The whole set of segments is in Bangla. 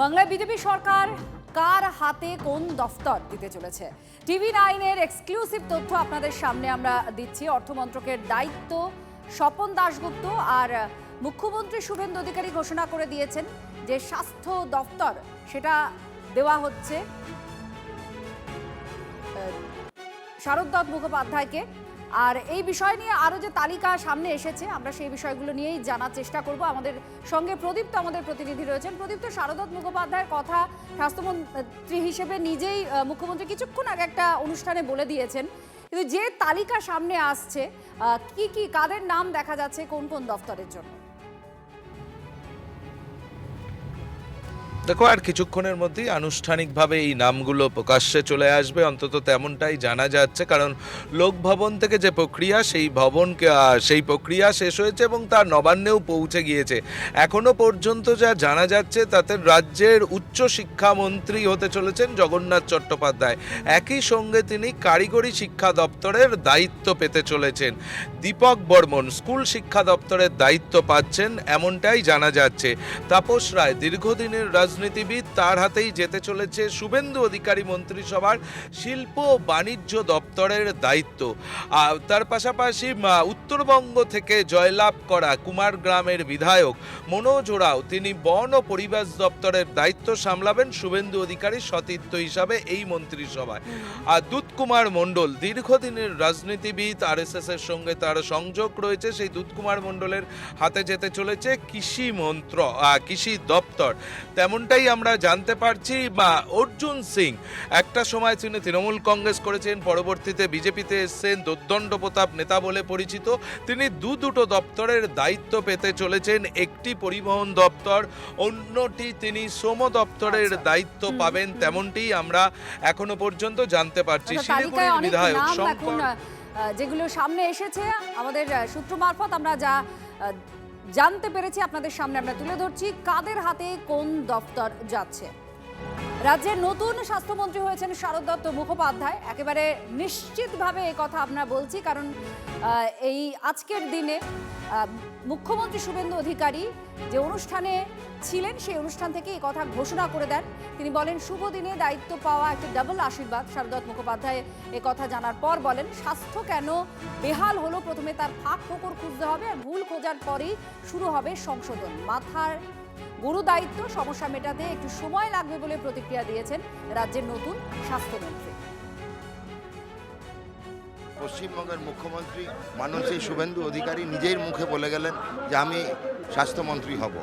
বাংলায় বিজেপি সরকার কার হাতে কোন দফতর দিতে চলেছে? TV9-এর এক্সক্লুসিভ তথ্য আপনাদের সামনে আমরা দিচ্ছি। অর্থমন্ত্রকের দায়িত্ব স্বপন দাশগুপ্ত আর মুখ্যমন্ত্রী শুভেন্দু অধিকারী ঘোষণা করে দিয়েছেন যে স্বাস্থ্য দফতর সেটা দেওয়া হচ্ছে শারদ মুখোপাধ্যায়কে। আর এই বিষয় নিয়ে আরও যে তালিকা সামনে এসেছে আমরা সেই বিষয়গুলো নিয়েই জানার চেষ্টা করব। আমাদের সঙ্গে প্রদীপ্ত আমাদের প্রতিনিধি রয়েছেন। প্রদীপ্ত, শারদ মুখোপাধ্যায়ের কথা স্বাস্থ্যমন্ত্রী হিসেবে নিজেই মুখ্যমন্ত্রী কিছুক্ষণ আগে একটা অনুষ্ঠানে বলে দিয়েছেন, কিন্তু যে তালিকা সামনে আসছে কি কাদের নাম দেখা যাচ্ছে কোন কোন দফতরের জন্য? দেখো, আর কিছুক্ষণের মধ্যেই আনুষ্ঠানিকভাবে এই নামগুলো প্রকাশ্যে চলে আসবে, অন্তত তেমনটাই জানা যাচ্ছে। কারণ লোকভবন থেকে যে প্রক্রিয়া সেই প্রক্রিয়া শেষ হয়েছে এবং তার নবান্নেও পৌঁছে গিয়েছে। এখনো পর্যন্ত যা জানা যাচ্ছে তাতে রাজ্যের উচ্চ শিক্ষামন্ত্রী হতে চলেছেন জগন্নাথ চট্টোপাধ্যায়। একই সঙ্গে তিনি কারিগরি শিক্ষা দপ্তরের দায়িত্ব পেতে চলেছেন। দীপক বর্মন স্কুল শিক্ষা দপ্তরের দায়িত্ব পাচ্ছেন, এমনটাই জানা যাচ্ছে। তাপস রায় দীর্ঘদিনের রাজনীতিবিদ, তার হাতেই যেতে চলেছে শুভেন্দু অধিকারী মন্ত্রিসভার শিল্প ও বাণিজ্য দপ্তরের দায়িত্ব। তার পাশাপাশি উত্তরবঙ্গ থেকে জয়লাভ করা কুমারগ্রামের বিধায়ক মনোজ ওরাও, তিনি বন ও পরিবেশ দপ্তরের দায়িত্ব সামলাবেন শুভেন্দু অধিকারীর সতীর্থ হিসাবে এই মন্ত্রিসভায়। আর দুধ কুমার মণ্ডল দীর্ঘদিনের রাজনীতিবিদ, RSS এর সঙ্গে তার সংযোগ রয়েছে, সেই দুধ কুমার মণ্ডলের হাতে যেতে চলেছে কৃষি দপ্তর। তেমনটাই আমরা জানতে পারছি। অর্জুন সিং একটা সময় তিনি তৃণমূল কংগ্রেস করেছেন, পরবর্তীতে বিজেপিতে এসছেন, দোর্দণ্ড প্রতাপ নেতা বলে পরিচিত। তিনি দুটো দপ্তরের দায়িত্ব পেতে চলেছেন, একটি পরিবহন দপ্তর, অন্যটি তিনি শ্রম দপ্তরের দায়িত্ব পাবেন, তেমনটি আমরা এখনো পর্যন্ত জানতে পারছি। শিলিগুড়ির বিধায়ক যেগুলো সামনে এসেছে আমাদের সূত্র মারফত আমরা যা জানতে পেরেছি আপনাদের সামনে আমরা তুলে ধরছি। কাদের হাতে কোন দফতর যাচ্ছে? রাজ্যের নতুন স্বাস্থ্যমন্ত্রী হয়েছেন শারদ মুখোপাধ্যায়। একেবারে নিশ্চিতভাবে এই কথা আমরা বলছি, কারণ এই আজকের দিনে মুখ্যমন্ত্রী শুভেন্দু অধিকারী যে অনুষ্ঠানে ছিলেন সেই অনুষ্ঠান থেকে এই কথা ঘোষণা করে দেন। তিনি বলেন শুভ দিনে দায়িত্ব পাওয়া একটা ডাবল আশীর্বাদ। শারদ মুখোপাধ্যায় এ কথা জানার পর বলেন স্বাস্থ্য কেন বেহাল হলো, প্রথমে তার ফাঁক ফোকর খুঁজতে হবে, আর ভুল খোঁজার পরেই শুরু হবে সংশোধন। মাথার গুরু দায়িত্ব, সমস্যা মেটাতে একটু সময় লাগবে বলে প্রতিক্রিয়া দিয়েছেন রাজ্যের নতুন স্বাস্থ্যমন্ত্রী। পশ্চিমবঙ্গের মুখ্যমন্ত্রী মাননীয় শুভেন্দু অধিকারী নিজের মুখে বলে গেলেন যে আমি স্বাস্থ্যমন্ত্রী হব।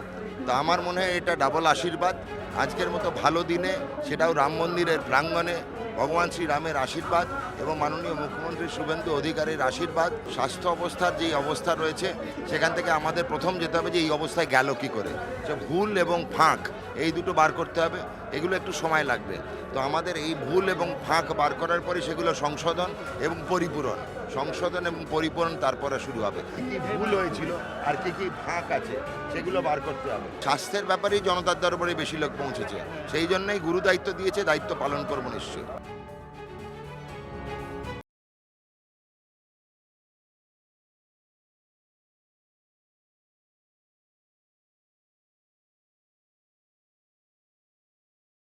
তো আমার মনে হয় এটা ডাবল আশীর্বাদ। আজকের মতো ভালো দিনে, সেটাও রাম মন্দিরের প্রাঙ্গণে, ভগবান শ্রীরামের আশীর্বাদ এবং মাননীয় মুখ্যমন্ত্রী শুভেন্দু অধিকারীর আশীর্বাদ। স্বাস্থ্য অবস্থার যেই অবস্থা রয়েছে সেখান থেকে আমাদের প্রথম যেতে হবে যে এই অবস্থায় গেল কী করে, যে ভুল এবং ফাঁক এই দুটো বার করতে হবে। এগুলো একটু সময় লাগবে। তো আমাদের এই ভুল এবং ফাঁক বার করার পরে সেগুলো সংশোধন এবং পরিপূরণ, তারপরে শুরু হবে। কী কী ভুল হয়েছিল আর কী কী ফাঁক আছে সেগুলো বার করতে হবে। স্বাস্থ্যের ব্যাপারেই জনতার দরবারে বেশি লোক পৌঁছেছে, সেই জন্যই গুরু দায়িত্ব দিয়েছে, দায়িত্ব পালন করবো নিশ্চয়ই।